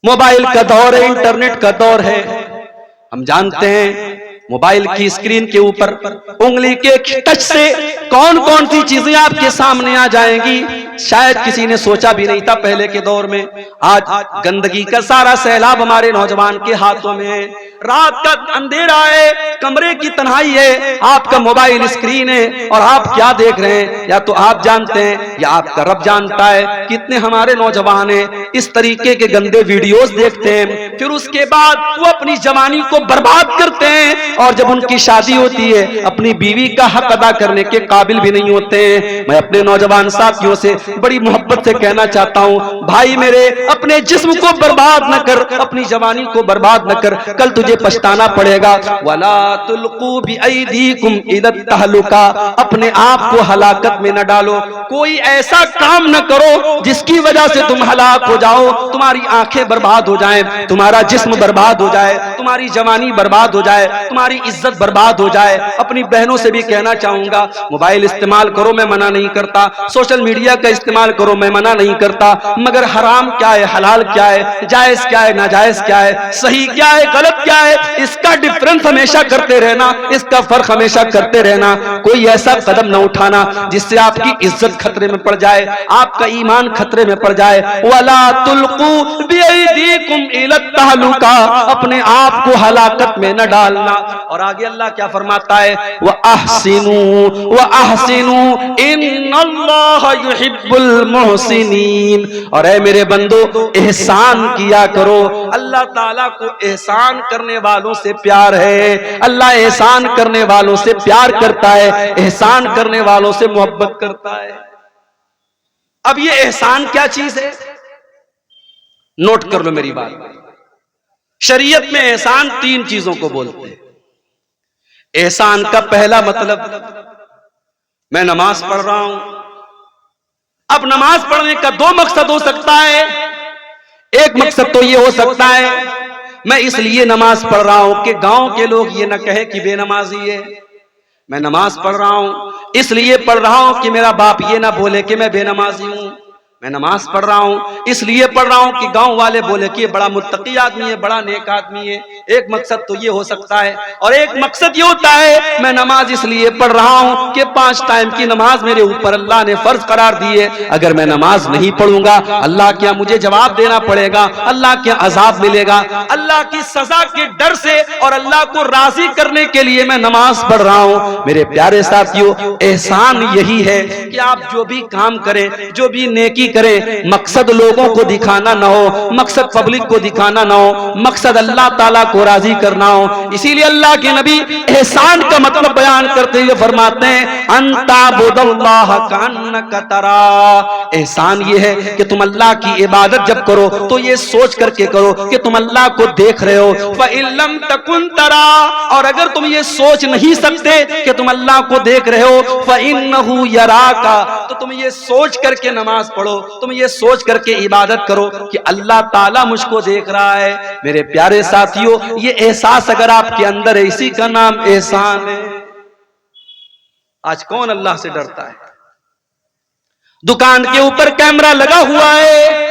Mobile کا دور ہے، انٹرنیٹ کا دور ہے. ہم جانتے ہیں موبائل کی اسکرین کے اوپر انگلی کے ٹچ سے کون کون سی چیزیں آپ کے سامنے آ جائیں گی، شاید کسی نے سوچا بھی نہیں تھا پہلے کے دور میں. آج گندگی کا سارا سیلاب ہمارے نوجوان کے ہاتھوں میں ہے. رات کا اندھیرا ہے، کمرے کی تنہائی ہے، آپ کا موبائل اسکرین ہے اور آپ کیا دیکھ رہے ہیں یا تو آپ جانتے ہیں یا آپ کا رب جانتا ہے. کتنے ہمارے نوجوان ہیں اس طریقے کے گندے ویڈیوز دیکھتے ہیں، پھر اس کے بعد وہ اپنی جوانی کو برباد کرتے ہیں اور جب ان کی شادی ہوتی ہے اپنی بیوی کا حق ادا کرنے کے قابل بھی نہیں ہوتے ہیں. میں اپنے نوجوان ساتھیوں سے بڑی محبت سے کہنا چاہتا ہوں، بھائی میرے اپنے جسم کو برباد نہ کر، اپنی جوانی کو برباد نہ کر، کل تجھے پچھتانا پڑے گا. وَلَا تُلْقُوا بِأَيْدِيكُمْ إِلَى التَّهْلُكَةِ، اپنے آپ کو ہلاکت میں نہ ڈالو. کوئی ایسا کام نہ کرو جس کی وجہ سے تم ہلاک ہو جاؤ، تمہاری آنکھیں برباد ہو جائیں، تمہارا جسم برباد ہو جائے، تمہاری جوانی برباد ہو جائے، تمہاری عزت برباد ہو جائے. اپنی بہنوں سے بھی کہنا چاہوں گا، موبائل استعمال کرو میں منع نہیں کرتا، سوشل میڈیا کا استعمال کرو میں منع نہیں کرتا، مگر حرام کیا ہے، حلال کیا ہے، جائز کیا ہے، ناجائز کیا ہے، صحیح کیا ہے، غلط کیا ہے، اس کا ڈفرنس ہمیشہ کرتے رہنا، اس کا فرق ہمیشہ کرتے رہنا. کوئی ایسا قدم نہ اٹھانا جس سے آپ کی عزت خطرے میں پڑ جائے، آپ کا ایمان خطرے میں پڑ جائے. وَلَا تُلْقُوا بِأَيْدِيكُمْ إِلَى التَّهْلُكَةِ، اپنے آپ کو ہلاکت میں نہ ڈالنا. اور آگے اللہ کیا فرماتا ہے، وَأَحْسِنُوا وَأَحْسِنُوا إِنَّ اللَّهَ يُحِبُّ الْمُحْسِنِينَ. اور اے میرے بندو احسان کیا کرو، اللہ تعالیٰ کو احسان کرنے والوں سے پیار ہے، اللہ احسان کرنے والوں سے پیار کرتا ہے، احسان کرنے والوں سے محبت کرتا ہے. اب یہ احسان کیا چیز ہے، نوٹ کر لو میری بات. شریعت میں احسان 3 چیزوں کو بولتے ہیں. احسان کا پہلا مطلب، میں نماز پڑھ رہا ہوں. اب نماز پڑھنے کا 2 مقصد ہو سکتا ہے. ایک مقصد تو یہ ہو سکتا ہے میں اس لیے نماز پڑھ رہا ہوں کہ گاؤں کے لوگ یہ نہ کہے کہ بے نمازی ہے. میں نماز پڑھ رہا ہوں اس لیے پڑھ رہا ہوں کہ میرا باپ یہ نہ بولے کہ میں بے نمازی ہوں. میں نماز پڑھ رہا ہوں اس لیے پڑھ رہا ہوں کہ گاؤں والے بولے کہ یہ بڑا متقی آدمی ہے، بڑا نیک آدمی ہے. ایک مقصد تو یہ ہو سکتا ہے. اور ایک مقصد یہ ہوتا ہے میں نماز اس لیے پڑھ رہا ہوں کہ 5 ٹائم کی نماز میرے اوپر اللہ نے فرض قرار دی ہے. اگر میں نماز نہیں پڑھوں گا اللہ کیا مجھے جواب دینا پڑے گا، اللہ کیا عذاب ملے گا. اللہ کی سزا کے ڈر سے اور اللہ کو راضی کرنے کے لیے میں نماز پڑھ رہا ہوں. میرے پیارے ساتھیوں، احسان یہی ہے کہ آپ جو بھی کام کریں، جو بھی نیکی کریں، مقصد لوگوں کو دکھانا نہ ہو، مقصد پبلک کو دکھانا نہ ہو، مقصد اللہ تعالیٰ کو راضی کرنا ہو. اسی لیے اللہ کے نبی احسان کا مطلب بیان کرتے ہوئے فرماتے ہیں ان تعبد اللہ کأنک تراہ. احسان یہ ہے کہ تم اللہ کی عبادت جب کرو تو یہ سوچ کر کے کرو کہ تم اللہ کو دیکھ رہے ہو. فإن لم تکن تراہ، اور اگر تم یہ سوچ نہیں سکتے کہ تم اللہ کو دیکھ رہے ہو، فإنہ یراک، تو تم یہ سوچ کر کے نماز پڑھو، تم یہ سوچ کر کے عبادت کرو کہ اللہ تعالیٰ مجھ کو دیکھ رہا ہے. میرے پیارے ساتھیوں، یہ احساس اگر آپ کے اندر ہے اسی کا نام احسان ہے. آج کون اللہ سے ڈرتا ہے؟ دکان کے اوپر کیمرہ لگا ہوا ہے،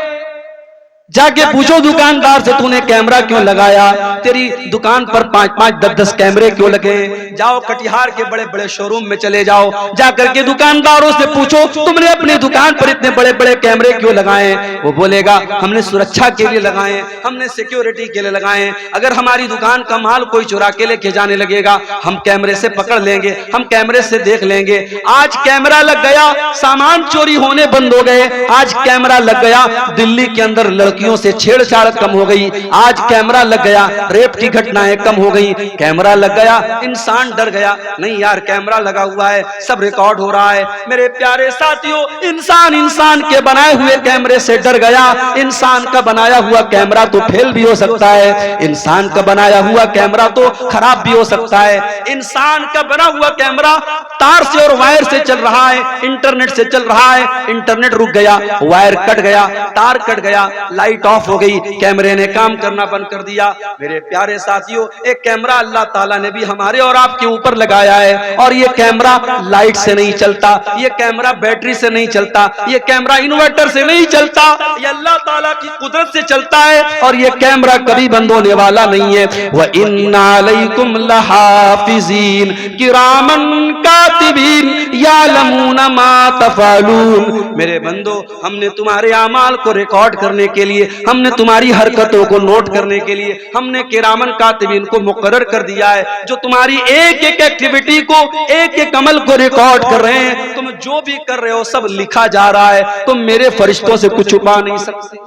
جا کے پوچھو دکاندار سے تو نے کیمرہ کیوں لگایا، تیری دکان پر 5-5 10-10 کیمرے کیوں لگے. جاؤ کٹیہار کے بڑے بڑے شو روم میں چلے جاؤ، جا کر کے دکانداروں سے پوچھو تم نے اپنی دکان پر اتنے بڑے بڑے کیمرے کیوں لگائے. وہ بولے گا ہم نے سرکشا کے لیے لگائے، ہم نے سیکیورٹی کے لیے لگائے. اگر ہماری دکان کا مال کوئی چرا کے لے کے جانے لگے گا ہم کیمرے سے پکڑ لیں گے، ہم کیمرے سے دیکھ لیں گے. آج کیمرہ لگ گیا، سامان چوری ہونے بند ہو گئے. آج کیمرہ لگ گیا، دلی کے اندر لڑکیوں سے چھیڑ چھاڑ کم ہو گئی. آج کیمرہ لگ گیا، ریپ کی گھٹنائیں کم ہو گئی. کیمرہ لگ گیا، انسان ڈر گیا، نہیں یار کیمرہ لگا ہوا ہے سب ریکارڈ ہو رہا ہے. میرے پیارے ساتھیوں، انسان کے بنائے ہوئے کیمرے سے ڈر گیا. انسان کا بنایا ہوا کیمرہ تو فیل بھی ہو سکتا ہے، انسان کا بنایا ہوا کیمرہ تو خراب بھی ہو سکتا ہے. انسان کا بنا ہوا کیمرہ تار سے اور وائر سے چل رہا ہے، انٹرنیٹ سے چل رہا ہے. انٹرنیٹ رک گیا، وائر کٹ گیا، تار کٹ گیا، لائٹ آف ہو گئی, کیمرے نے کام کرنا بند کر دیا. میرے پیارے ساتھیوں, ایک کیمرہ اللہ تعالیٰ نے بھی ہمارے اور آپ کے اوپر لگایا ہے, اور یہ کیمرہ لائٹ سے نہیں چلتا, یہ کیمرہ بیٹری سے نہیں چلتا, یہ کیمرہ انورٹر سے نہیں چلتا, یہ اللہ تعالیٰ کی قدرت سے چلتا ہے, اور یہ کیمرہ کبھی بند ہونے والا نہیں ہے. وَإِنَّ عَلَيْكُمْ لَحَافِظِينَ كِرَامًا كَاتِبِينَ يَعْلَمُونَ مَا تَفْعَلُونَ. میرے بندو, ہم نے تمہارے اعمال کو ریکارڈ کرنے کے لیے, ہم نے تمہاری حرکتوں کو نوٹ کرنے کے لیے, ہم نے کرامن کاتبین کو مقرر کر دیا ہے, جو تمہاری ایک ایک ایکٹیویٹی کو, ایک ایک عمل کو ریکارڈ کر رہے ہیں. تم جو بھی کر رہے ہو سب لکھا جا رہا ہے, تم میرے فرشتوں سے کچھ چھپا نہیں سکتے.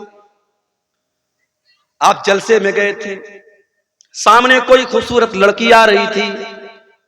آپ جلسے میں گئے تھے, سامنے کوئی خوبصورت لڑکی آ رہی تھی,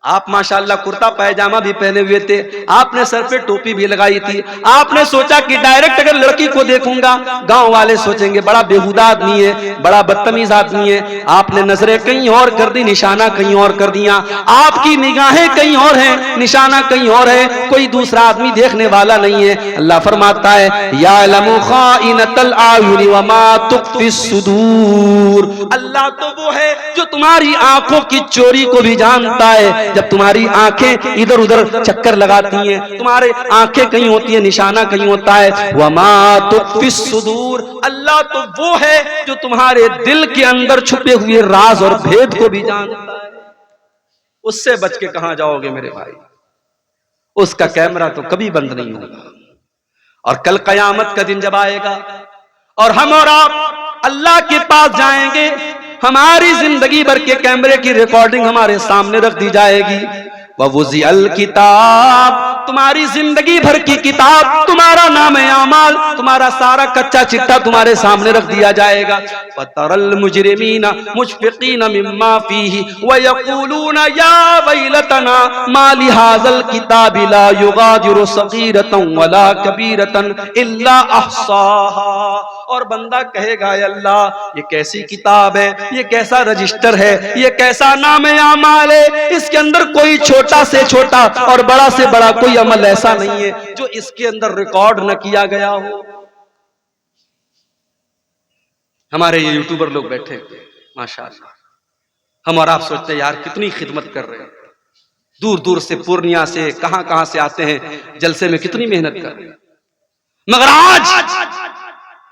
آپ ماشاءاللہ کرتا پائجامہ بھی پہنے ہوئے تھے, آپ نے سر پہ ٹوپی بھی لگائی تھی. آپ نے سوچا کہ ڈائریکٹ اگر لڑکی کو دیکھوں گا گاؤں والے سوچیں گے بڑا بےہودہ آدمی ہے, بڑا بدتمیز آدمی ہے. آپ نے نظریں کہیں اور کر دی, نشانہ کہیں اور کر دیا. آپ کی نگاہیں کہیں اور ہیں, نشانہ کہیں اور ہے, کوئی دوسرا آدمی دیکھنے والا نہیں ہے. اللہ فرماتا ہے یعلم خائنۃ الاعین وما تخفی الصدور. اللہ تو وہ ہے جو تمہاری آنکھوں کی چوری کو بھی جانتا ہے. جب تمہاری آنکھیں ادھر ادھر چکر لگاتی ہیں, تمہارے آنکھیں کہیں ہوتی ہیں, نشانہ کہیں ہوتا ہے. وما تخفی الصدور, اللہ تو وہ ہے جو تمہارے دل کے اندر چھپے ہوئے راز اور بھید کو بھی جانتا ہے. اس سے بچ کے کہاں جاؤ گے میرے بھائی؟ اس کا کیمرہ تو کبھی بند نہیں ہوگا. اور کل قیامت کا دن جب آئے گا اور ہم اور آپ اللہ کے پاس جائیں گے, ہماری زندگی بھر کے کیمرے کی ریکارڈنگ ہمارے سامنے رکھ دی جائے گی. وَوُزِعَ الْكِتَابِ, تمہاری زندگی بھر کی کتاب, تمہارا نام اعمال, تمہارا سارا کچا چٹا تمہارے سامنے رکھ دیا جائے گا. فَتَرَى الْمُجْرِمِينَ مُشْفِقِينَ مِمَّا فِيهِ وَيَقُولُونَ يَا وَيْلَتَنَا مَا لِهَذَا الْكِتَابِ لَا يُغَادِرُ صَغِيرَةً وَلَا كَبِيرَةً إِلَّا أَحْصَاهَا. اور بندہ کہے گا اے اللہ, یہ کیسی کتاب ہے, یہ کیسا رجسٹر ہے, یہ کیسا نام اعمال ہے, اس کے اندر کوئی چھوٹا سے چھوٹا اور بڑا سے بڑا کوئی عمل ایسا نہیں ہے جو اس کے اندر ریکارڈ نہ کیا گیا ہو. ہمارے یہ یوٹیوبر لوگ بیٹھے ماشاءاللہ, ہم اور آپ سوچتے ہیں یار کتنی خدمت کر رہے ہیں, دور دور سے, پورنیا سے, کہاں کہاں سے آتے ہیں, جلسے میں کتنی محنت کر رہے ہیں. مگر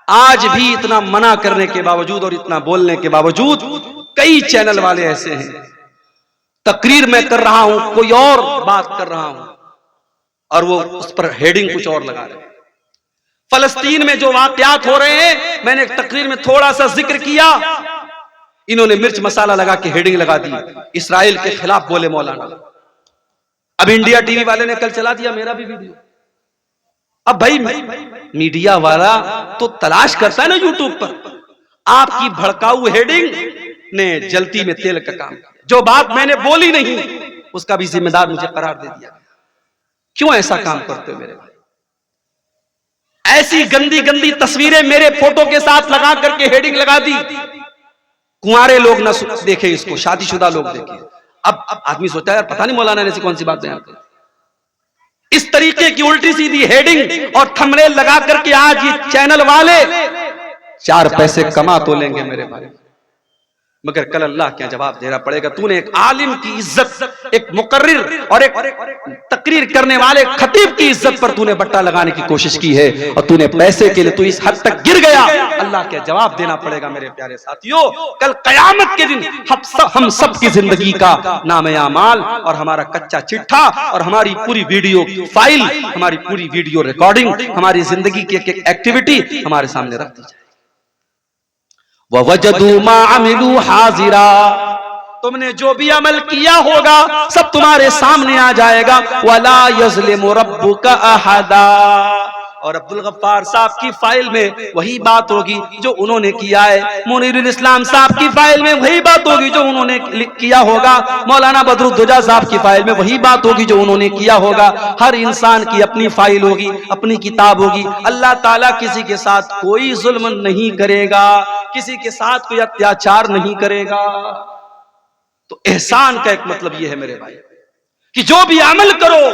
آج بھی اتنا منع کرنے کے باوجود اور اتنا بولنے کے باوجود کئی چینل والے ایسے ہیں, تقریر میں کر رہا ہوں, کوئی اور بات کر رہا ہوں, اور وہ اس پر ہیڈنگ کچھ اور لگا رہے ہیں. فلسطین میں جو واقعات ہو رہے ہیں, میں نے ایک تقریر میں تھوڑا سا ذکر کیا, انہوں نے مرچ مسالہ لگا کے ہیڈنگ لگا دی, اسرائیل کے خلاف بولے مولانا. اب انڈیا ٹی وی والے نے کل چلا دیا میرا بھی ویڈیو. اب بھائی میڈیا والا تو تلاش کرتا ہے نا یوٹیوب پر, آپ کی بھڑکاؤ ہیڈنگ نے جلتی میں تیل کا کام کیا. جو بات میں نے بولی نہیں اس کا بھی ذمہ دار مجھے قرار دے دیا. کیوں ایسا کام کرتے ہو میرے بھائی؟ ایسی گندی گندی تصویریں میرے فوٹو کے ساتھ لگا کر کے ہیڈنگ لگا دی. کنوارے لوگ نہ دیکھیں اس کو, شادی شدہ لوگ دیکھیں. اب آدمی سوچتا ہے یار پتہ نہیں مولانا نے ایسی کون سی بات بیان کی. اس طریقے کی الٹی سیدھی ہیڈنگ اور تھمبنیل لگا کر کے آج یہ چینل والے 4 پیسے کما تو لیں گے میرے بھائی, مگر کل اللہ کیا جواب دینا پڑے گا. تو نے ایک عالم کی عزت, ایک مقرر اور ایک تقریر کرنے والے خطیب کی عزت پر تو نے بٹا لگانے کی کوشش کی ہے, اور تو نے پیسے کے لیے تو اس حد تک گر گیا. اللہ کیا جواب دینا پڑے گا میرے پیارے ساتھیوں. کل قیامت کے دن ہم سب کی زندگی کا نام اعمال اور ہمارا کچا چٹھا اور ہماری پوری ویڈیو فائل, ہماری پوری ویڈیو ریکارڈنگ, ہماری زندگی کی ایک ایکٹیویٹی ہمارے سامنے رکھ دی جائے. وَوَجَدُوا مَا عَمِلُوا حَاضِرًا, تم نے جو بھی عمل کیا ہوگا سب تمہارے سامنے آ جائے گا. وَلَا يَظْلِمُ رَبُّكَ أَحَدًا, اور عبدالغفار صاحب کی فائل میں وہی بات ہوگی جو انہوں نے کیا ہے. منیر الاسلام صاحب کی فائل میں وہی بات ہوگی جو انہوں نے کیا ہوگا. مولانا بدر الدجا صاحب کی فائل میں وہی بات ہوگی جو انہوں نے کیا ہوگا. ہر انسان کی اپنی فائل ہوگی, اپنی کتاب ہوگی. اللہ تعالیٰ کسی کے ساتھ کوئی ظلم نہیں کرے گا, کسی کے ساتھ کوئی اتیاچار نہیں کرے گا. تو احسان کا ایک مطلب یہ ہے میرے بھائی کہ جو بھی عمل کرو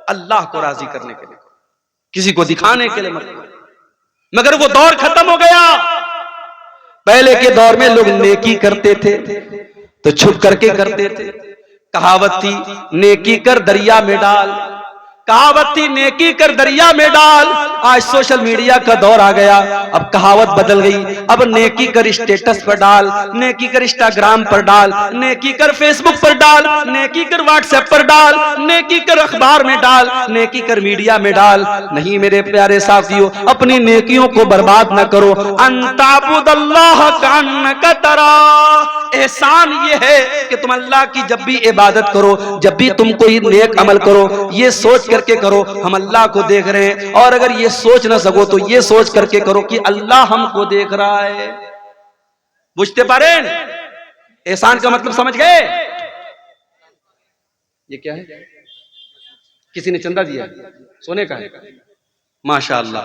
اللہ کو راضی کرنے کے لیے, کسی کو دکھانے کے لیے مت کرو. مگر وہ دور ختم ہو گیا پہلے کے دور میں لوگ نیکی کرتے تھے تو چھپ کر کے کرتے تھے. کہاوت تھی نیکی کر دریا میں ڈال، کہاوت تھی نیکی کر دریا میں ڈال. آج سوشل میڈیا کا دور آ گیا، اب کہاوت بدل گئی. اب نیکی کر اسٹیٹس پر ڈال، نیکی کر انسٹاگرام پر ڈال، نیکی کر فیس بک پر ڈال، نیکی کر واٹس ایپ پر ڈال، نیکی کر اخبار میں ڈال، نیکی کر میڈیا میں ڈال. نہیں میرے پیارے ساتھیو، اپنی نیکیوں کو برباد نہ کرو. ان تعبد اللہ کانک تراہ، احسان یہ ہے کہ تم اللہ کی جب بھی عبادت کرو، جب بھی تم کوئی نیک عمل کرو، یہ سوچ کر کے کرو ہم اللہ کو دیکھ رہے ہیں. اور اگر یہ سوچ نہ سکو تو یہ سوچ کر کے کرو کہ اللہ ہم کو دیکھ رہا ہے. بجھتے پارے احسان کا مطلب سمجھ گئے؟ یہ کیا ہے؟ کسی نے چندہ دیا سونے کا ہے؟ ماشاءاللہ.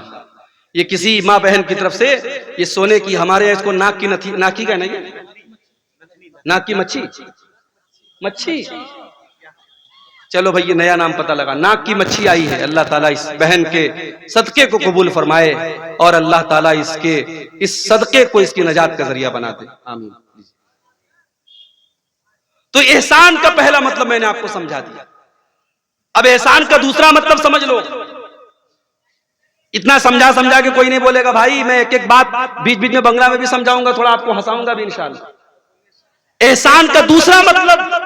یہ کسی ماں بہن کی طرف سے یہ سونے کی، ہمارے اس کو ناک کی ناکی کا نہیں، ناک کی مچھی. چلو بھئی یہ نیا نام پتہ لگا، ناک کی مچھی آئی ہے. اللہ تعالیٰ اس بہن کے صدقے کو قبول فرمائے اور اللہ تعالیٰ اس صدقے کو اس کی نجات کا ذریعہ بنا دے. آمین. تو احسان کا پہلا مطلب میں نے آپ کو سمجھا دیا. اب احسان کا دوسرا مطلب سمجھ لو. اتنا سمجھا کہ کوئی نہیں بولے گا بھائی میں ایک ایک بات بیچ بیچ میں بنگلہ میں بھی سمجھاؤں گا، تھوڑا آپ کو ہنساؤں گا بھی انشاءاللہ. احسان کا دوسرا مطلب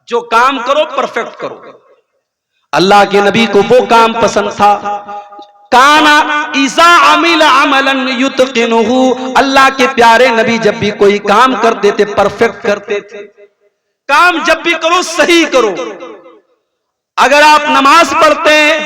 جو کام کرو پرفیکٹ کرو. اللہ کے نبی کو وہ کام پسند تھا، کانا اذا عمل عملا یتقنہ، اللہ کے پیارے نبی جب بھی کوئی کام کرتے تھے پرفیکٹ کرتے تھے. کام جب بھی کرو صحیح کرو. اگر آپ نماز پڑھتے ہیں،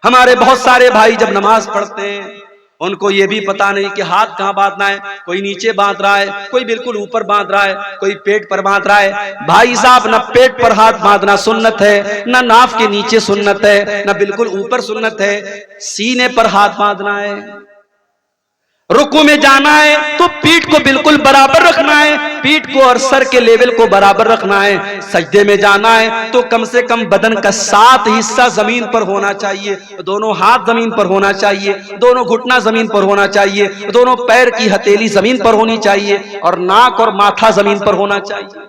ہمارے بہت سارے بھائی جب نماز پڑھتے ہیں ان کو یہ بھی پتا نہیں کہ ہاتھ کہاں باندھنا ہے. کوئی نیچے باندھ رہا ہے، کوئی بالکل اوپر باندھ رہا ہے، کوئی پیٹ پر باندھ رہا ہے. بھائی صاحب نہ پیٹ پر ہاتھ باندھنا سنت ہے، نہ ناف کے نیچے سنت ہے، نہ بالکل اوپر سنت ہے. سینے پر ہاتھ باندھنا ہے. رکوع میں جانا ہے تو پیٹھ کو بالکل برابر رکھنا ہے، پیٹھ کو اور سر کے لیول کو برابر رکھنا ہے. سجدے میں جانا ہے تو کم سے کم بدن کا 7 حصہ زمین پر ہونا چاہیے. دونوں ہاتھ زمین پر ہونا چاہیے، دونوں گھٹنا زمین پر ہونا چاہیے، دونوں پیر کی ہتھیلی زمین پر ہونی چاہیے، اور ناک اور ماتھا زمین پر ہونا چاہیے.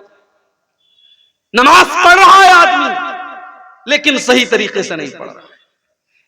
نماز پڑھ رہا ہے آدمی لیکن صحیح طریقے سے نہیں پڑھ رہا.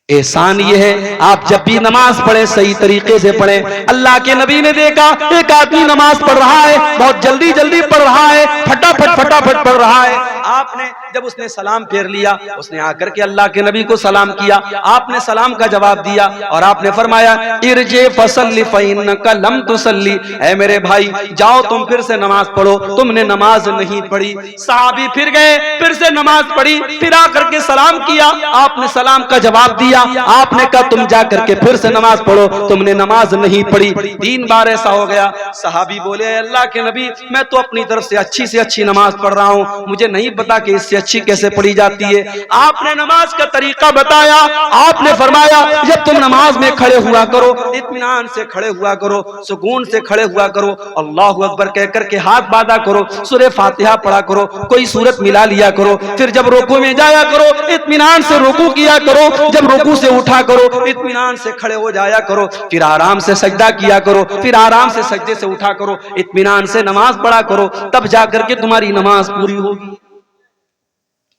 احسان یہ ہے آپ جب بھی نماز پڑھیں صحیح طریقے سے پڑھیں. اللہ کے نبی نے دیکھا ایک آدمی نماز پڑھ رہا ہے، بہت جلدی جلدی پڑھ رہا ہے، پھٹافٹ پڑھ رہا ہے. آپ نے جب اس نے سلام پھیر لیا، اس نے آ کر کے اللہ کے نبی کو سلام کیا. آپ نے سلام کا جواب دیا اور آپ نے فرمایا ارجع فصلی فإنک لم تصلی، اے میرے بھائی جاؤ تم پھر سے نماز پڑھو، تم نے نماز نہیں پڑھی. صحابی پھر گئے، پھر سے نماز پڑھی، پھر آ کر کے سلام کیا. آپ نے سلام کا جواب دیا. آپ نے کہا تم جا کر کے پھر سے نماز پڑھو، تم نے نماز نہیں پڑھی. 3 بار ایسا ہو گیا. صحابی بولے اے اللہ کے نبی میں تو اپنی طرف سے اچھی نماز پڑھ رہا ہوں، مجھے نہیں پتا کہ اس سے اچھی کیسے پڑھی جاتی ہے. آپ نے نماز کا طریقہ بتایا. آپ نے فرمایا جب تم نماز میں کھڑے ہوا کرو اطمینان سے کھڑے ہوا کرو، سکون سے کھڑے ہوا کرو، اللہ اکبر کہہ کر کے ہاتھ باندھا کرو، سورہ فاتحہ پڑھا کرو، کوئی سورت ملا لیا کرو. پھر جب رکوع میں جایا کرو اطمینان سے رکوع کیا کرو، جب رکوع سے اٹھا کرو اطمینان سے کھڑے ہو جایا کرو، پھر آرام سے سجدہ کیا کرو، پھر آرام سے سجدے سے اٹھا کرو، اطمینان سے نماز پڑھا کرو، تب جا کر کے تمہاری نماز پوری ہوگی.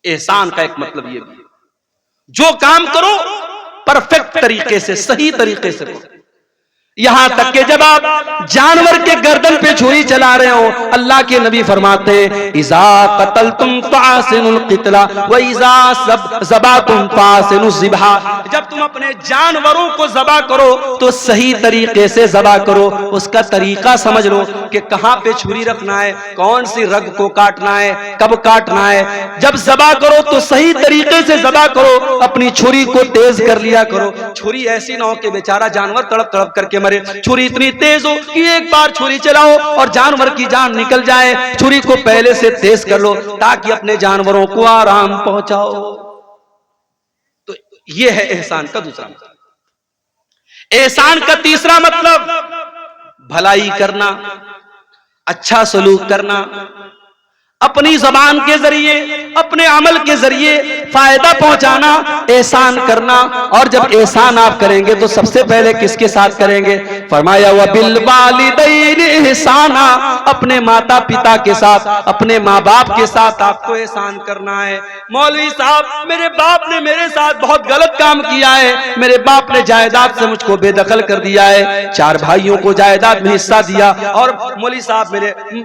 احسان کا ایک مطلب یہ بھی جو کام کرو پرفیکٹ طریقے سے صحیح طریقے سے کرو. یہاں تک کہ جب آپ جانور کے گردن پہ چھری چلا رہے ہو اللہ کے نبی فرماتے ہیں اذا قتلتم فاحسنوا القتل واذا ذبحتم فاحسنوا الذبح، جب تم اپنے جانوروں کو ذبح کرو تو صحیح طریقے سے ذبح کرو. اس کا طریقہ سمجھ لو کہ کہاں پہ چھری رکھنا ہے، کون سی رگ کو کاٹنا ہے، کب کاٹنا ہے. جب ذبح کرو تو صحیح طریقے سے ذبح کرو، اپنی چھری کو تیز کر لیا کرو. چھری ایسی نہ ہو کہ بیچارہ جانور تڑپ تڑپ کر کے مرے. چھری اتنی تیز ہو کہ ایک بار چھری چلاؤ اور جانور کی جان نکل جائے. چھری کو پہلے سے تیز کر لو تاکہ اپنے جانوروں کو آرام پہنچاؤ. تو یہ ہے احسان کا دوسرا مطلب. احسان کا تیسرا مطلب بھلائی کرنا، اچھا سلوک کرنا. اپنی زبان کے ذریعے اپنے عمل کے ذریعے فائدہ پہنچانا، احسان کرنا. اور جب احسان آپ کریں گے تو سب سے پہلے کس کے ساتھ کریں گے؟ فرمایا وَبِالْوَالِدَيْنِ احسانا، اپنے ماتا پتا کے ساتھ، اپنے ماں باپ کے ساتھ آپ کو احسان کرنا ہے. مولوی صاحب میرے باپ نے میرے ساتھ بہت غلط کام کیا ہے، میرے باپ نے جائیداد سے مجھ کو بے دخل کر دیا ہے، 4 بھائیوں کو جائیداد میں حصہ دیا، اور مولوی صاحب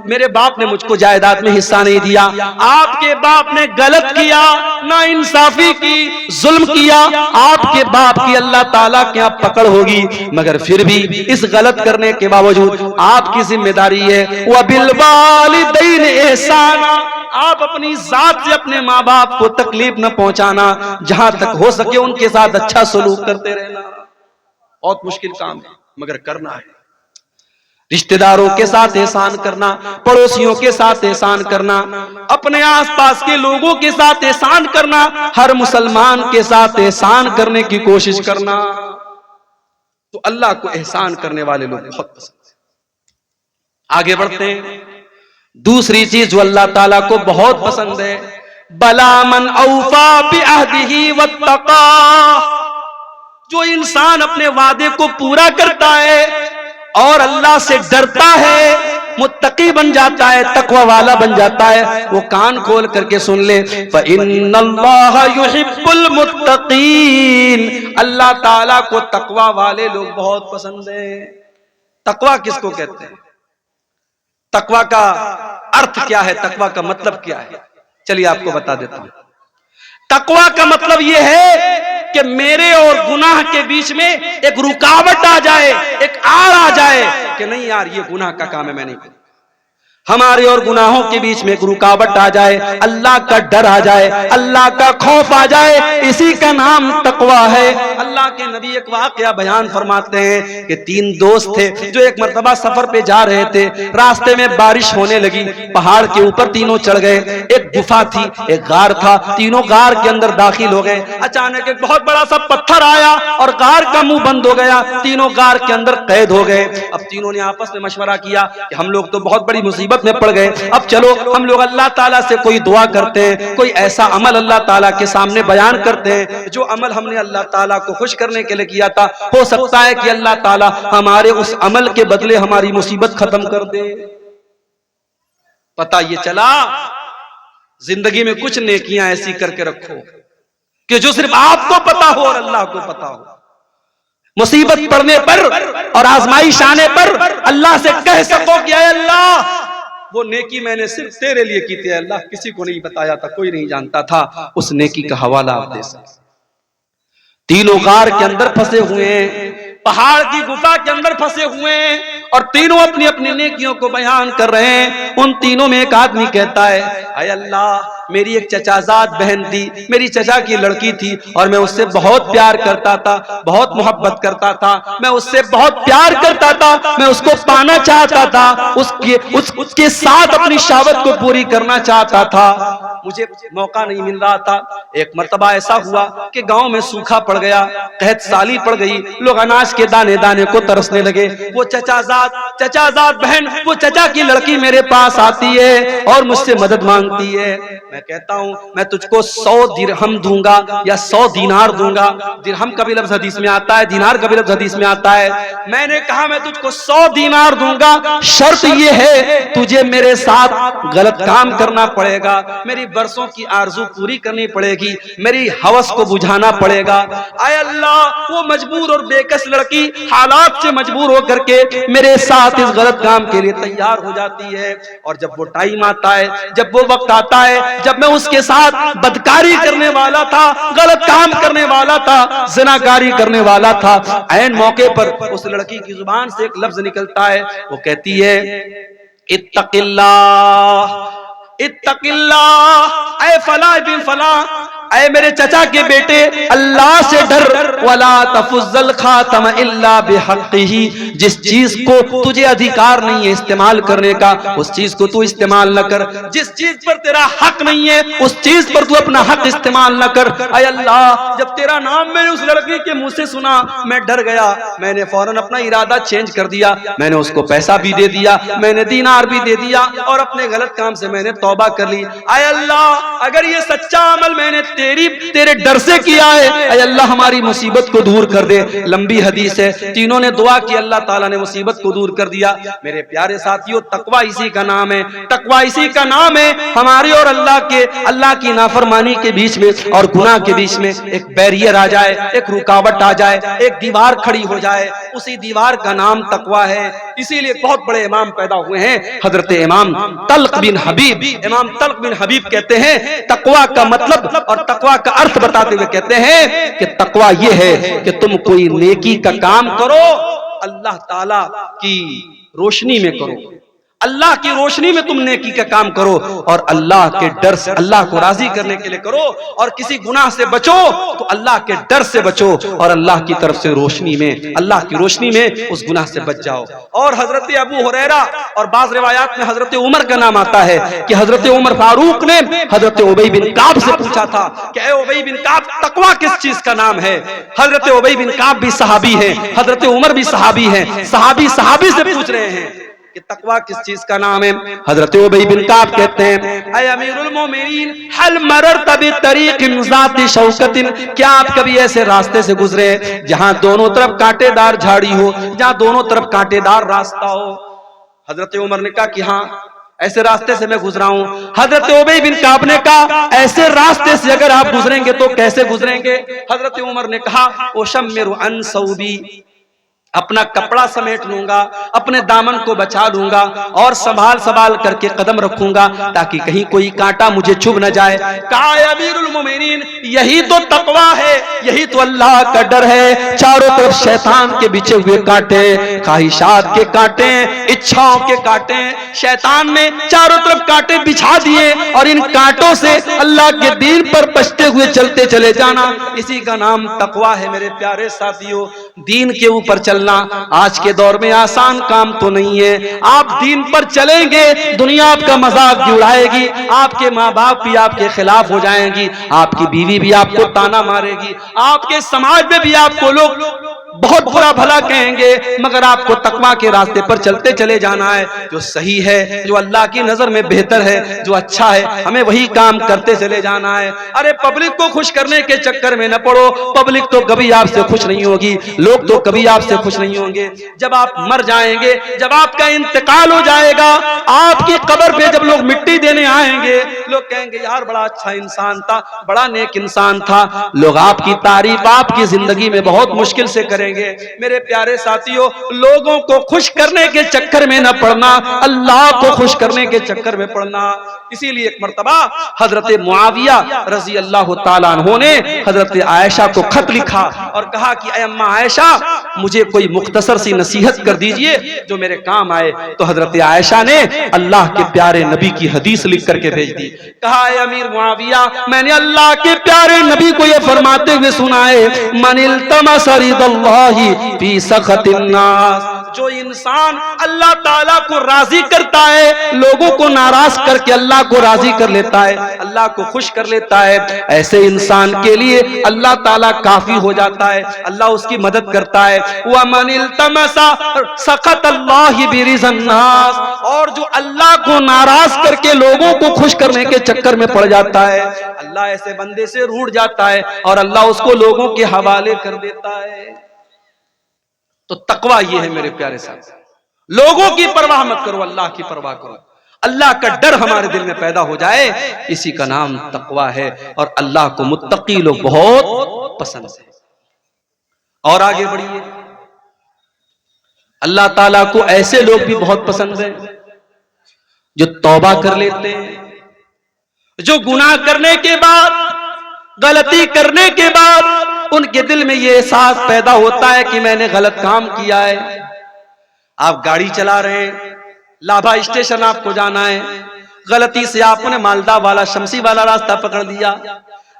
میرے باپ نے مجھ کو جائیداد میں حصہ نہیں دیا. آپ کے باپ نے غلط کیا، ناانصافی کی، ظلم کیا، آپ کے باپ کی اللہ تعالیٰ کے یہاں پکڑ ہوگی، مگر پھر بھی اس غلط کرنے کے باوجود آپ کی ذمہ داری ہے وَبِالْوَالِدَيْنِ احسانا، آپ اپنی ذات سے اپنے ماں باپ کو تکلیف نہ پہنچانا، جہاں تک ہو سکے ان کے ساتھ اچھا سلوک کرتے رہنا. بہت مشکل کام ہے مگر کرنا ہے. رشتہ داروں کے ساتھ احسان کرنا، پڑوسیوں کے ساتھ احسان کرنا، اپنے آس پاس کے لوگوں کے ساتھ احسان کرنا، ہر مسلمان کے ساتھ احسان کرنے کی کوشش کرنا. تو اللہ کو احسان کرنے والے لوگ بہت پسند ہیں. آگے بڑھتے ہیں. دوسری چیز جو اللہ تعالیٰ کو بہت پسند ہے، بلا من اوفا بعہدہ واتقا، جو انسان اپنے وعدے کو پورا کرتا ہے اور اللہ سے ڈرتا ہے، متقی بن جاتا ہے، تقوی والا بن جاتا ہے. وہ کان کھول کر کے سن لے، فَإِنَّ اللَّهَ يُحِبُّ الْمُتَّقِينَ، اللہ تعالیٰ کو تقوی والے لوگ بہت پسند ہیں. تقوی کس کو کہتے ہیں؟ تقوی کا ارتھ کیا ہے؟ تقوی کا مطلب کیا ہے؟ چلیے آپ کو بتا دیتا ہوں. تقوی کا مطلب یہ ہے کہ میرے اور گناہ کے بیچ میں ایک رکاوٹ آ جائے، ایک آڑ آ جائے کہ نہیں یار یہ گناہ کا کام ہے، میں نہیں کروں. ہمارے اور گناہوں کے بیچ میں ایک رکاوٹ آ جائے، اللہ کا ڈر آ جائے، اللہ کا خوف آ جائے، اسی کا نام تقوی ہے. اللہ کے نبی ایک واقعہ بیان فرماتے ہیں کہ 3 دوست تھے جو ایک مرتبہ سفر پہ جا رہے تھے. راستے میں بارش ہونے لگی، پہاڑ کے اوپر تینوں چڑھ گئے. ایک گفا تھی، ایک غار تھا، تینوں غار کے اندر داخل ہو گئے. اچانک ایک بہت بڑا سا پتھر آیا اور غار کا منہ بند ہو گیا. تینوں غار کے اندر قید ہو گئے. اب تینوں نے آپس میں مشورہ کیا کہ ہم لوگ تو بہت بڑی مصیبت میں پڑ گئے، اب چلو ہم لوگ اللہ تعالیٰ سے کوئی دعا کرتے ہیں، کوئی ایسا عمل اللہ تعالیٰ کے سامنے بیان کرتے ہیں جو عمل ہم نے اللہ تعالیٰ کو خوش کرنے کے لیے کیا تھا. ہو سکتا ہے کہ اللہ تعالیٰ ہمارے اس عمل کے بدلے ہماری مصیبت ختم کر دے. پتہ یہ چلا زندگی میں کچھ نیکیاں ایسی کر کے رکھو کہ جو صرف آپ کو پتا ہو اور اللہ کو پتا ہو. مصیبت پڑنے پر اور آزمائش آنے پر اللہ سے کہہ سکو کہ اے اللہ وہ نیکی میں نے صرف تیرے لیے کی تھی، اللہ کسی کو نہیں بتایا تھا، کوئی نہیں جانتا تھا. اس نیکی کا حوالہ آپ دے سکتے. تینوں غار کے اندر پھنسے ہوئے ہیں، پہاڑ کی گفا کے اندر پھنسے ہوئے ہیں اور تینوں اپنی اپنی نیکیوں کو بیان کر رہے ہیں. ان تینوں میں ایک آدمی کہتا ہے اے اللہ میری ایک چچازاد بہن تھی، میری چچا کی لڑکی تھی اور میں اس سے بہت پیار کرتا تھا، بہت محبت کرتا تھا، میں اس سے بہت پیار کرتا تھا، میں اس کو پانا چاہتا تھا، اس کے ساتھ اپنی شہوت کو پوری کرنا چاہتا تھا، مجھے موقع نہیں مل رہا تھا. ایک مرتبہ ایسا ہوا کہ گاؤں میں سوکھا پڑ گیا، قحط سالی پڑ گئی، لوگ اناج کے دانے دانے کو ترسنے لگے. وہ چچازاد بہن، وہ چچا کی لڑکی میرے پاس آتی ہے اور مجھ سے مدد مانگتی ہے. میں کہتا ہوں میں تجھ کو 100 درہم دوں گا یا 100 دینار دوں گا. درہم کا بھی لفظ حدیث میں آتا ہے، دینار کا بھی لفظ حدیث میں آتا ہے. میں نے کہا میں تجھ کو 100 دینار دوں گا، شرط یہ ہے تجھے میرے ساتھ غلط کام کرنا پڑے گا، میری برسوں کی آرزو پوری کرنی پڑے گی، میری ہوس کو بجھانا پڑے گا. اے اللہ وہ مجبور اور بےکس لڑکی حالات سے مجبور ہو کر کے میرے ساتھ اس غلط کام کے لیے تیار ہو جاتی ہے. اور جب وہ ٹائم آتا ہے، جب وہ وقت آتا ہے جب میں اس کے ساتھ بدکاری کرنے والا تھا، غلط کام کرنے والا تھا، زناکاری کرنے والا تھا، عین موقع پر اس لڑکی کی زبان سے ایک لفظ نکلتا ہے، وہ کہتی ہے اتق اللہ، اتق اللہ، اے فلاں بن فلاں اے میرے چچا کے بیٹے اللہ سے ڈر، ولا تفض الخاتم الا بحقہ، جس چیز کو تجھے ادھیکار نہیں ہے استعمال کرنے کا اس چیز کو تو استعمال نہ کر، جس چیز پر تیرا حق نہیں ہے اس چیز پر تو اپنا حق استعمال نہ کر۔ اے اللہ جب تیرا نام میں نے اس لڑکی کے منہ سے سنا میں ڈر گیا، میں نے فوراً اپنا ارادہ چینج کر دیا، میں نے اس کو پیسہ بھی دے دیا، میں نے دینار بھی دے دیا اور اپنے غلط کام سے میں نے توبہ کر لی۔ اے اللہ اگر یہ سچا عمل میں نے تیرے ڈر سے کیا ہے، اے اللہ ہماری مصیبت کو دور کر دے۔ لمبی حدیث ہے، تینوں نے دعا کی، اللہ تعالیٰ نے مصیبت کو دور کر دیا۔ میرے پیارے ساتھیوں تقویٰ اسی کا نام ہے، تقویٰ اسی کا نام ہے۔ ہمارے اور اللہ کی نافرمانی کے بیچ میں اور گناہ کے بیچ میں ایک بیریئر آ جائے، ایک رکاوٹ آ جائے، ایک دیوار کھڑی ہو جائے، اسی دیوار کا نام تقویٰ ہے۔ اسی لیے بہت بڑے امام پیدا ہوئے ہیں، حضرت امام طلق بن حبیب۔ امام طلق بن حبیب کہتے ہیں تقویٰ کا مطلب اور تقویٰ کا ارتھ بتاتے ہوئے کہتے ہیں کہ تقویٰ یہ ہے کہ تم کوئی نیکی کا کام کرو اللہ تعالیٰ کی روشنی میں کرو، اللہ کی روشنی میں تم نیکی کا کام کرو اور اللہ کے ڈر سے، اللہ کو راضی کرنے کے لیے کرو، اور کسی گناہ سے بچو تو اللہ کے ڈر سے بچو اور اللہ کی طرف سے روشنی میں، اللہ کی روشنی میں اس گناہ سے بچ جاؤ۔ اور حضرت ابو ہریرہ اور بعض روایات میں حضرت عمر کا نام آتا ہے کہ حضرت عمر فاروق نے حضرت ابی بن کعب سے پوچھا تھا کہ اے ابی بن کعب تقویٰ کس چیز کا نام ہے؟ حضرت ابی بن کعب بھی صحابی ہیں، حضرت عمر بھی صحابی ہیں، صحابی سے پوچھ رہے ہیں کہ تقویٰ کس چیز کا نام ہے؟ حضرت ابی بن کعب کہتے ہیں اے امیر المومنین هل مررت بطریق ذات شوکت، کیا آپ کبھی ایسے راستے سے گزرے جہاں دونوں طرف کانٹے دار جھاڑی ہو، جہاں دونوں طرف کانٹے دار راستہ ہو؟ حضرت عمر نے کہا کہ ہاں ایسے راستے سے میں گزرا ہوں۔ حضرت ابی بن کعب نے کہا ایسے راستے سے اگر آپ گزریں گے تو کیسے گزریں گے؟ حضرت عمر نے کہا اشمر عن ثوبی، اپنا کپڑا سمیٹ لوں گا، اپنے دامن کو بچا لوں گا اور سنبھال کر کے قدم رکھوں گا تاکہ کہیں کوئی کانٹا مجھے چبھ نہ جائے۔ کہا اے امیر المومنین یہی تو تقویٰ ہے، یہی تو اللہ کا ڈر ہے۔ چاروں طرف شیطان کے بچھے ہوئے کانٹے، خواہشات کے کانٹے، اچھاؤں کے کانٹے، شیطان نے چاروں طرف کانٹے بچھا دیے اور ان کانٹوں سے اللہ کے دین پر بچتے ہوئے چلتے چلے جانا، اسی کا نام تقویٰ ہے۔ میرے پیارے ساتھیوں دین کے اوپر چلنا آج کے دور میں آسان کام تو نہیں ہے۔ آپ دین پر چلیں گے دنیا آپ کا مذاق بھی اڑائے گی، آپ کے ماں باپ بھی آپ کے خلاف ہو جائیں گی، آپ کی بیوی بھی آپ کو تانا مارے گی، آپ کے سماج میں بھی آپ کو لوگ بہت برا بھلا کہیں گے، مگر آپ کو تقویٰ کے راستے پر چلتے چلے جانا ہے۔ جو صحیح ہے، جو اللہ کی نظر میں بہتر ہے، جو اچھا ہے، ہمیں وہی کام کرتے چلے جانا ہے۔ ارے پبلک کو خوش کرنے کے چکر میں نہ پڑو، پبلک تو کبھی آپ سے خوش نہیں ہوگی، لوگ تو کبھی آپ سے خوش نہیں ہوں گے۔ جب آپ مر جائیں گے، جب آپ کا انتقال ہو جائے گا، آپ کی قبر پہ جب لوگ مٹی دینے آئیں گے، لوگ کہیں گے یار بڑا اچھا انسان تھا، بڑا نیک انسان تھا۔ لوگ آپ کی تعریف آپ کی زندگی میں بہت مشکل سے کریں گے۔ میرے پیارے ساتھیوں لوگوں کو خوش کرنے کے چکر میں نہ پڑنا، اللہ کو خوش کرنے کے چکر میں پڑنا۔ اسی لیے ایک مرتبہ حضرت معاویہ رضی اللہ تعالیٰ عنہ نے حضرت عائشہ کو خط لکھا اور کہا کہ اے اماں عائشہ مجھے کوئی مختصر سی نصیحت کر دیجئے جو میرے کام آئے۔ تو حضرت عائشہ نے اللہ کے پیارے نبی کی حدیث لکھ کر کے بھیج دی۔ کہا اے امیر معاویہ میں نے اللہ کے پیارے نبی کو یہ فرماتے ہوئے سنا ہے من التمس رضا اللہ فی سخط الناس، جو انسان اللہ تعالیٰ کو راضی کرتا ہے، لوگوں کو ناراض کر کے اللہ کو راضی کر لیتا ہے، اللہ کو خوش کر لیتا ہے، ایسے انسان کے لیے اللہ تعالیٰ کافی ہو جاتا ہے، اللہ اس کی مدد کرتا ہے۔ وَمَنِ الْتَمَسَ سَخَطَ اللَّهِ بِرِضَى النَّاسِ، اور جو اللہ کو ناراض کر کے لوگوں کو خوش کرنے کے چکر میں پڑ جاتا ہے، اللہ ایسے بندے سے روٹھ جاتا ہے اور اللہ اس کو لوگوں کے حوالے کر دیتا ہے۔ تو تقویٰ یہ ہے میرے پیارے ساتھ، لوگوں کی پرواہ مت کرو، اللہ کی پرواہ کرو، اللہ کا ڈر ہمارے دل میں پیدا ہو جائے، اسی کا نام تقویٰ ہے۔ اور اللہ کو متقی لوگ بہت پسند ہے۔ اور آگے بڑھیے، اللہ تعالیٰ کو ایسے لوگ بھی بہت پسند ہیں جو توبہ کر لیتے ہیں، جو گناہ کرنے کے بعد، غلطی کرنے کے بعد ان کے دل میں یہ احساس پیدا ہوتا ہے کہ میں نے غلط کام کیا ہے۔ آپ گاڑی چلا رہے ہیں، لابھا اسٹیشن آپ کو جانا ہے، غلطی سے آپ نے مالدہ والا شمسی والا راستہ پکڑ دیا،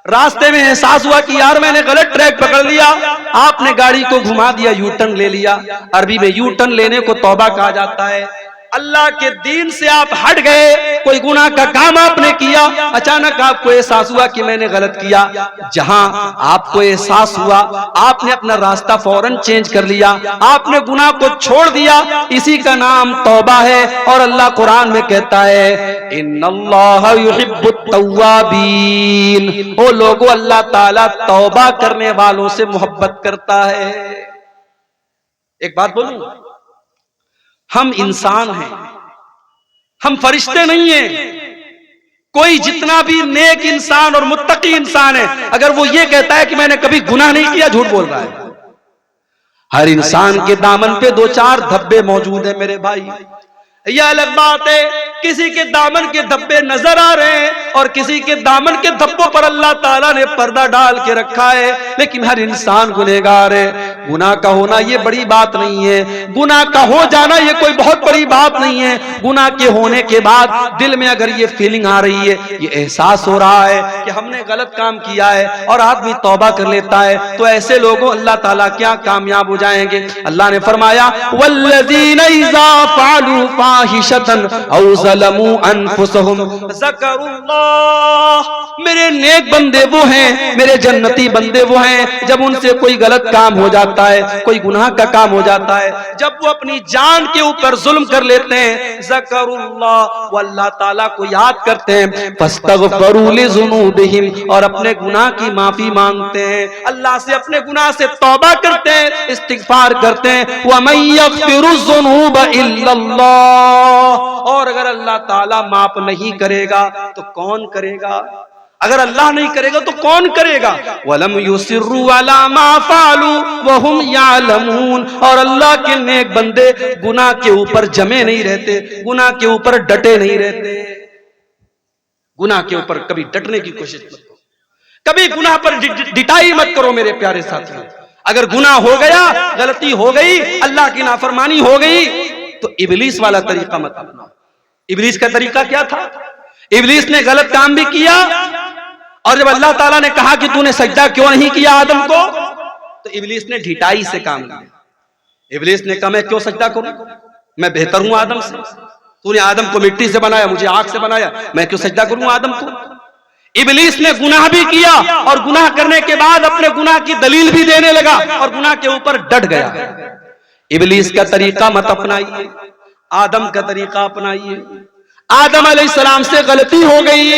راستے میں احساس ہوا کہ یار میں نے غلط ٹریک پکڑ لیا، آپ نے گاڑی کو گھما دیا، یو ٹرن لے لیا۔ عربی میں یو ٹرن لینے کو توبہ کہا جاتا ہے۔ اللہ کے دین سے آپ ہٹ گئے، کوئی گناہ کا کام آپ نے کیا، اچانک آپ کو احساس ہوا کہ میں نے غلط کیا۔ جہاں آپ کو احساس ہوا آپ نے اپنا راستہ فوراً چینج کر لیا، آپ نے گناہ کو چھوڑ دیا، اسی کا نام توبہ ہے۔ اور اللہ قرآن میں کہتا ہے ان اللہ یحب التوابین، او لوگو اللہ تعالیٰ توبہ کرنے والوں سے محبت کرتا ہے۔ ایک بات بولوں، ہم انسان ہیں، ہم فرشتے نہیں ہیں۔ کوئی جتنا بھی نیک انسان اور متقی انسان ہے، اگر وہ یہ کہتا ہے کہ میں نے کبھی گناہ نہیں کیا، جھوٹ بول رہا ہے۔ ہر انسان کے دامن پہ دو چار دھبے موجود ہیں میرے بھائی۔ یہ الگ بات ہے کسی کے دامن کے دھبے نظر آ رہے ہیں اور کسی کے دامن کے دھبوں پر اللہ تعالیٰ نے پردہ ڈال کے رکھا ہے، لیکن ہر انسان گنہگار ہے۔ گناہ کا ہونا یہ بڑی بات نہیں ہے، گناہ کا ہو جانا یہ کوئی بہت بڑی بات نہیں ہے۔ گناہ کے ہونے کے بعد دل میں اگر یہ فیلنگ آ رہی ہے، یہ احساس ہو رہا ہے کہ ہم نے غلط کام کیا ہے اور آدمی توبہ کر لیتا ہے، تو ایسے لوگوں اللہ تعالیٰ کیا کامیاب ہو جائیں گے۔ اللہ نے فرمایا والذین اذا فعلوا فاحشة او ظلموا انفسهم ذکروا اللہ، میرے نیک بندے وہ ہیں، میرے جنتی بندے وہ ہیں، جب ان سے کوئی غلط کام ہو جاتا ہے، کوئی گناہ کا کام ہو جاتا ہے، جب وہ اپنی جان کے اوپر ظلم کر لیتے ہیں، ذکروا اللہ، وہ اللہ تعالیٰ کو یاد کرتے ہیں، فاستغفروا لذنوبہم، اور اپنے گناہ کی معافی مانگتے ہیں، اللہ سے اپنے گناہ سے توبہ کرتے ہیں، استغفار کرتے ہیں۔ وَمَن يَغْفِرُ الذُّنُوبَ إِلَّا اللَّهُ، اور اگر اللہ تعالیٰ معاف نہیں کرے گا تو کون کرے گا؟ اگر اللہ نہیں کرے گا تو کون کرے گا؟ وَلَمْ يُصِرُّوا عَلَى مَا فَعَلُوا وَهُمْ يَعْلَمُونَ، اور اللہ کے نیک بندے گناہ کے اوپر جمے نہیں رہتے، گناہ کے اوپر ڈٹے نہیں رہتے۔ گناہ کے اوپر کبھی ڈٹنے کی کوشش مت کرو، کبھی گناہ پر ڈٹائی مت کرو میرے پیارے ساتھیوں۔ اگر گناہ ہو گیا، غلطی ہو گئی، اللہ کی نافرمانی ہو گئی، تو ابلیس والا طریقہ مت اپناؤ۔ ابلیس کا طریقہ کیا تھا؟ ابلیس نے غلط کام بھی کیا، اور جب اللہ تعالیٰ نے کہا کہ تو نے سجدہ کیوں نہیں کیا آدم کو، تو ابلیس نے ڈھٹائی سے کام لیا۔ ابلیس نے کہا میں کیوں سجدہ کروں، میں بہتر ہوں آدم سے، تو نے آدم کو مٹی سے بنایا، مجھے آگ سے بنایا، میں کیوں سجدہ کروں آدم کو۔ ابلیس نے گناہ بھی کیا، اور گناہ کرنے کے بعد اپنے گناہ کی دلیل بھی دینے لگا، اور گناہ کے اوپر ڈٹ گیا۔ ابلیس کا طریقہ مت اپنائیے، آدم کا طریقہ اپنائیے۔ آدم علیہ السلام سے غلطی ہو گئی،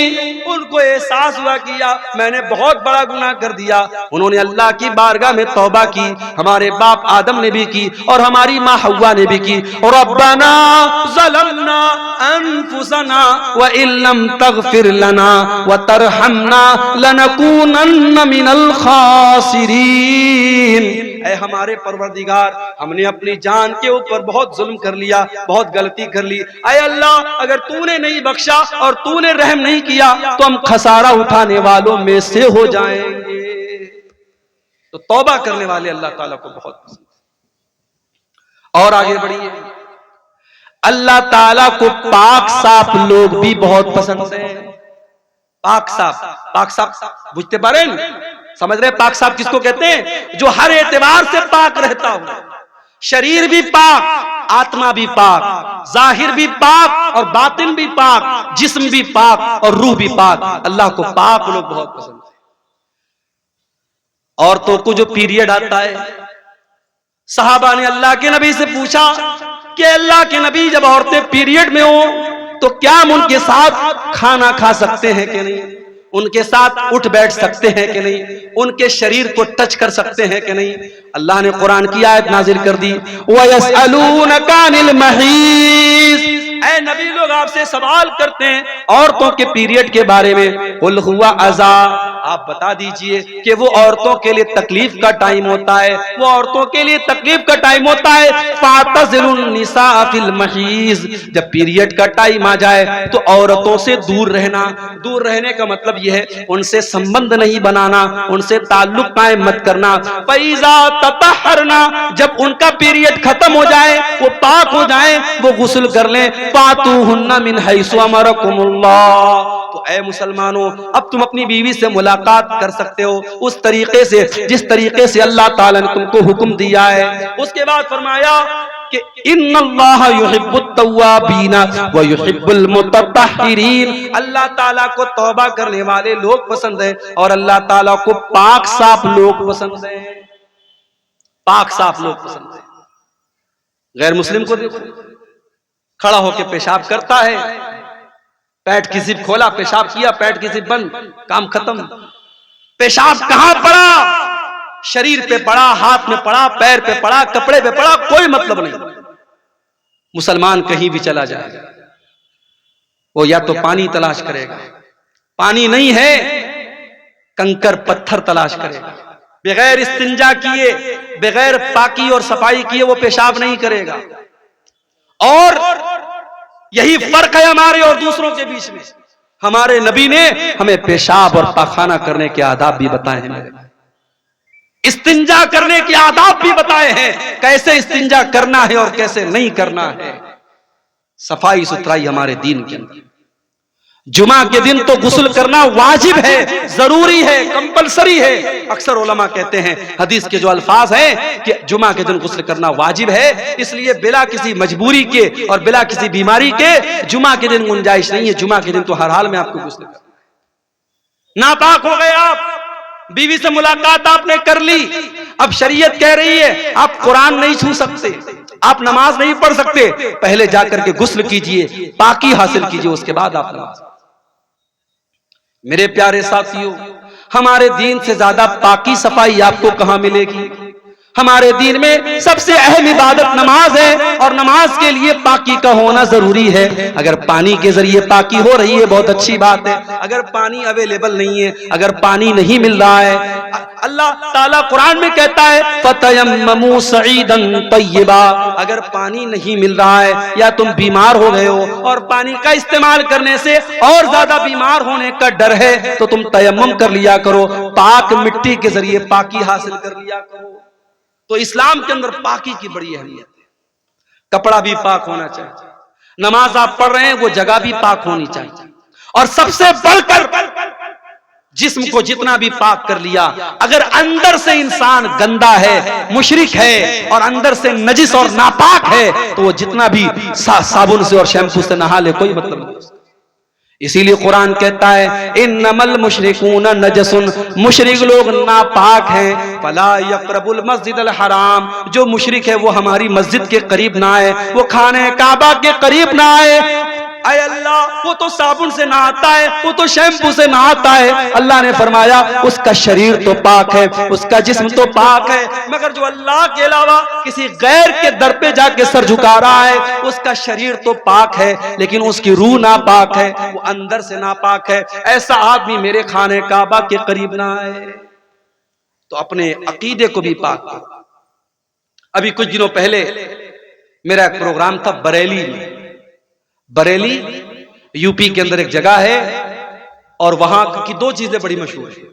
ان کو احساس ہوا کہ میں نے بہت بڑا گناہ کر دیا، انہوں نے اللہ کی بارگاہ میں توبہ کی، ہمارے باپ آدم نے بھی کی اور ہماری ماں حوا نے بھی کی۔ ربنا ظلمنا انفسنا وان لم تغفر لنا وترحمنا لنکونن من الخاسرین، اے ہمارے پروردگار ہم نے اپنی جان کے اوپر بہت ظلم کر لیا، بہت غلطی کر لی، اے اللہ اگر تو نے نہیں بخشا اور تو نے رحم نہیں کیا تو ہم خسارہ اٹھانے والوں میں سے ہو جائیں گے۔ تو توبہ کرنے والے اللہ تعالیٰ کو بہت پسند۔ اور آگے بڑھیے، اللہ تعالیٰ کو پاک صاف لوگ بھی بہت پسند ہیں۔ پاک صاف، پاک صاف بجھتے پا رہے ہیں؟ سمجھ رہے پاک صاحب کس کو کہتے ہیں؟ جو ہر اعتبار سے پاک رہتا ہو، شریر بھی پاک، آتما بھی پاک، ظاہر بھی پاک اور باطن بھی پاک، جسم بھی پاک اور روح بھی پاک۔ اللہ کو پاک لوگ بہت پسند ہیں۔ عورتوں کو جو پیریڈ آتا ہے، صحابہ نے اللہ کے نبی سے پوچھا کہ اللہ کے نبی جب عورتیں پیریڈ میں ہوں تو کیا ہم ان کے ساتھ کھانا کھا سکتے ہیں کہ نہیں، ان کے ساتھ اٹھ بیٹھ سکتے ہیں کہ نہیں، ان کے شریر کو ٹچ کر سکتے ہیں کہ نہیں؟ اللہ نے قرآن کی آیت نازل کر دی، وَيَسْأَلُونَكَ عَنِ الْمَحِيضِ، اے نبی لوگ آپ سے سوال کرتے ہیں عورتوں کے پیریڈ کے بارے میں، قُلْ هُوَ أَذًى، آپ بتا دیجئے کہ وہ عورتوں کے لیے تکلیف کا ٹائم ہوتا ہے، وہ عورتوں کے لیے تکلیف کا ٹائم ہوتا ہے۔ فَاعْتَزِلُوا النِّسَاءَ فِي الْمَحِيضِ، جب پیریڈ کا ٹائم آ جائے تو عورتوں سے دور رہنا۔ دور رہنے کا مطلب یہ ہے ان سے سمبند نہیں بنانا، ان سے تعلق قائم مت کرنا۔ فَإِذَا تَطَهَّرْنَا، جب ان کا پیریڈ ختم ہو جائے، وہ پاک ہو جائیں، وہ غسل کر لیں۔ فَاتُوهُنَّ مِنْ حَيْثُ أَمَرَكُمُ اللَّهُ، تو اے مسلمانوں اب تم اپنی بیوی سے ملاقات کر سکتے ہو اس طریقے سے جس طریقے سے اللہ تعالیٰ نے تم کو حکم دیا ہے۔ اس کے بعد فرمایا کہ ان اللہ یحب التوابین ویحب المتطہرین، اللہ تعالیٰ کو توبہ کرنے والے لوگ پسند ہیں اور اللہ تعالیٰ کو پاک صاف لوگ پسند ہیں، پاک صاف لوگ پسند ہیں۔ غیر مسلم کو دیکھو، کھڑا ہو کے پیشاب کرتا ہے، پیٹ کی زپ کھولا پیشاب کیا، پیٹ کی زپ بند، کام ختم۔ پیشاب کہاں پڑا؟ شریر پہ پڑا، ہاتھ میں پڑا، پیر پہ پڑا، کپڑے پہ پڑا، کوئی مطلب نہیں۔ مسلمان کہیں بھی چلا جائے گا وہ یا تو پانی تلاش کرے گا، پانی نہیں ہے کنکر پتھر تلاش کرے گا، بغیر استنجا کیے، بغیر پاکی اور صفائی کیے وہ پیشاب نہیں کرے گا۔ اور یہی فرق ہے ہمارے اور دوسروں کے بیچ میں، ہمارے نبی نے ہمیں پیشاب اور پاخانہ کرنے کے آداب بھی بتائے ہیں، استنجا کرنے کے آداب بھی بتائے ہیں، کیسے استنجا کرنا ہے اور کیسے نہیں کرنا ہے۔ صفائی ستھرائی ہمارے دین کے اندر، جمعہ کے دن تو غسل کرنا واجب ہے، ضروری ہے، کمپلسری ہے۔ اکثر علماء کہتے ہیں حدیث کے جو الفاظ ہیں کہ جمعہ کے دن غسل کرنا واجب ہے، اس لیے بلا کسی مجبوری کے اور بلا کسی بیماری کے جمعہ کے دن گنجائش نہیں ہے، جمعہ کے دن تو ہر حال میں آپ کو غسل کرنا ہے۔ ناپاک ہو گئے آپ، بیوی سے ملاقات آپ نے کر لی، اب شریعت کہہ رہی ہے آپ قرآن نہیں چھو سکتے، آپ نماز نہیں پڑھ سکتے، پہلے جا کر کے غسل کیجئے، پاکی حاصل کیجئے، اس کے بعد آپ نماز۔ میرے پیارے ساتھیوں، ہمارے دین سے زیادہ پاکی صفائی آپ کو کہاں ملے گی؟ ہمارے دین میں سب سے اہم عبادت نماز ہے اور نماز کے لیے پاکی کا ہونا ضروری ہے۔ اگر پانی کے ذریعے پاکی ہو رہی ہے بہت اچھی بات ہے، اگر پانی اویلیبل نہیں ہے، اگر پانی نہیں مل رہا ہے، اللہ تعالیٰ قرآن میں کہتا ہے فَتَيَمَّمُوا صَعِيدًا طَيِّبًا، اگر پانی نہیں مل رہا ہے یا تم بیمار ہو گئے ہو اور پانی کا استعمال کرنے سے اور زیادہ بیمار ہونے کا ڈر ہے تو تم تیمم کر لیا کرو، پاک مٹی کے ذریعے پاکی حاصل کر لیا کرو۔ تو اسلام کے اندر پاکی کی بڑی اہمیت ہے۔ کپڑا بھی پاک ہونا چاہیے، نماز آپ پڑھ رہے ہیں وہ جگہ بھی پاک ہونی چاہیے، اور سب سے بڑھ کر جسم کو جتنا بھی پاک کر لیا، اگر اندر سے انسان گندا ہے، مشرک ہے اور اندر سے نجس اور ناپاک ہے تو وہ جتنا بھی صابن سے اور شیمپو سے نہا لے کوئی مطلب نہیں۔ اسی لیے قرآن کہتا ہے انما المشرکون نجس، مشرک لوگ ناپاک ہیں، فلا یقربوا المسجد الحرام، جو مشرک ہے وہ ہماری مسجد کے قریب نہ آئے، وہ خانہ کعبہ کے قریب نہ آئے۔ اے اللہ، وہ تو صابن سے نہاتا ہے، وہ تو شیمپو سے نہاتا ہے، اللہ نے فرمایا اس کا شریر تو پاک ہے، اس کا جسم تو پاک ہے، مگر جو اللہ کے علاوہ کسی غیر کے در پہ جا کے سر جھکا رہا ہے اس کا شریر تو پاک ہے لیکن اس کی روح ناپاک ہے، وہ اندر سے ناپاک ہے، ایسا آدمی میرے خانہ کعبہ کے قریب نہ آئے۔ تو اپنے عقیدے کو بھی پاک کرو۔ ابھی کچھ دنوں پہلے میرا ایک پروگرام تھا بریلی میں، بریلی یو پی کے اندر ایک جگہ ہے اور وہاں کی دو چیزیں بڑی مشہور ہیں،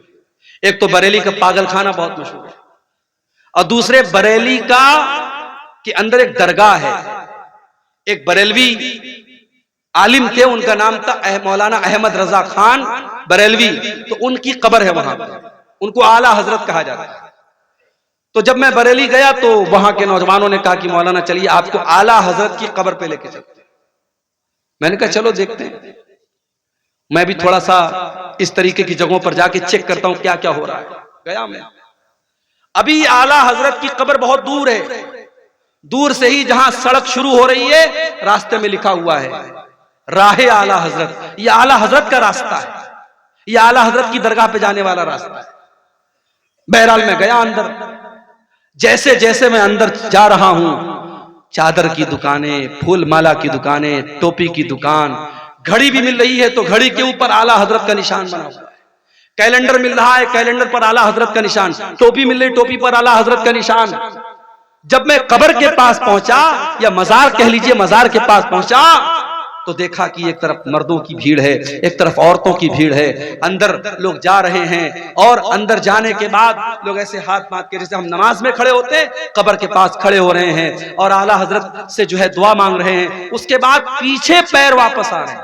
ایک تو بریلی کا پاگل خانہ بہت مشہور ہے اور دوسرے بریلی کا کے اندر ایک درگاہ ہے، ایک بریلوی عالم تھے، ان کا نام تھا مولانا احمد رضا خان بریلوی، تو ان کی قبر ہے وہاں پر، ان کو اعلیٰ حضرت کہا جاتا ہے۔ تو جب میں بریلی گیا تو وہاں کے نوجوانوں نے کہا کہ مولانا چلیے آپ کو اعلیٰ حضرت کی قبر پہ لے کے چلتے ہیں۔ میں نے کہا چلو دیکھتے ہیں، میں بھی تھوڑا سا اس طریقے کی جگہوں پر جا کے چیک کرتا ہوں کیا کیا ہو رہا ہے۔ گیا میں، ابھی اعلیٰ حضرت کی قبر بہت دور ہے، دور سے ہی جہاں سڑک شروع ہو رہی ہے راستے میں لکھا ہوا ہے راہ اعلیٰ حضرت، یہ اعلیٰ حضرت کا راستہ ہے، یہ اعلیٰ حضرت کی درگاہ پہ جانے والا راستہ ہے۔ بہرحال میں گیا اندر، جیسے جیسے میں اندر جا رہا ہوں چادر کی دکانیں، پھول مالا کی دکانیں، ٹوپی کی دکان، گھڑی بھی مل رہی ہے تو گھڑی کے اوپر اعلیٰ حضرت کا نشان بنا ہوا ہے، کیلنڈر مل رہا ہے، کیلنڈر پر اعلیٰ حضرت کا نشان، ٹوپی مل رہی، ٹوپی پر اعلیٰ حضرت کا نشان۔ جب میں قبر کے پاس پہنچا یا مزار کہہ لیجئے، مزار کے پاس پہنچا تو دیکھا کہ ایک طرف مردوں کی بھیڑ ہے، ایک طرف عورتوں کی بھیڑ ہے، اندر لوگ جا رہے ہیں اور اندر جانے کے بعد لوگ ایسے ہاتھ باندھ کے جیسے ہم نماز میں کھڑے ہوتے ہیں قبر کے پاس کھڑے ہو رہے ہیں اور اعلیٰ حضرت سے جو ہے دعا مانگ رہے ہیں، اس کے بعد پیچھے پیر واپس آ رہے ہیں۔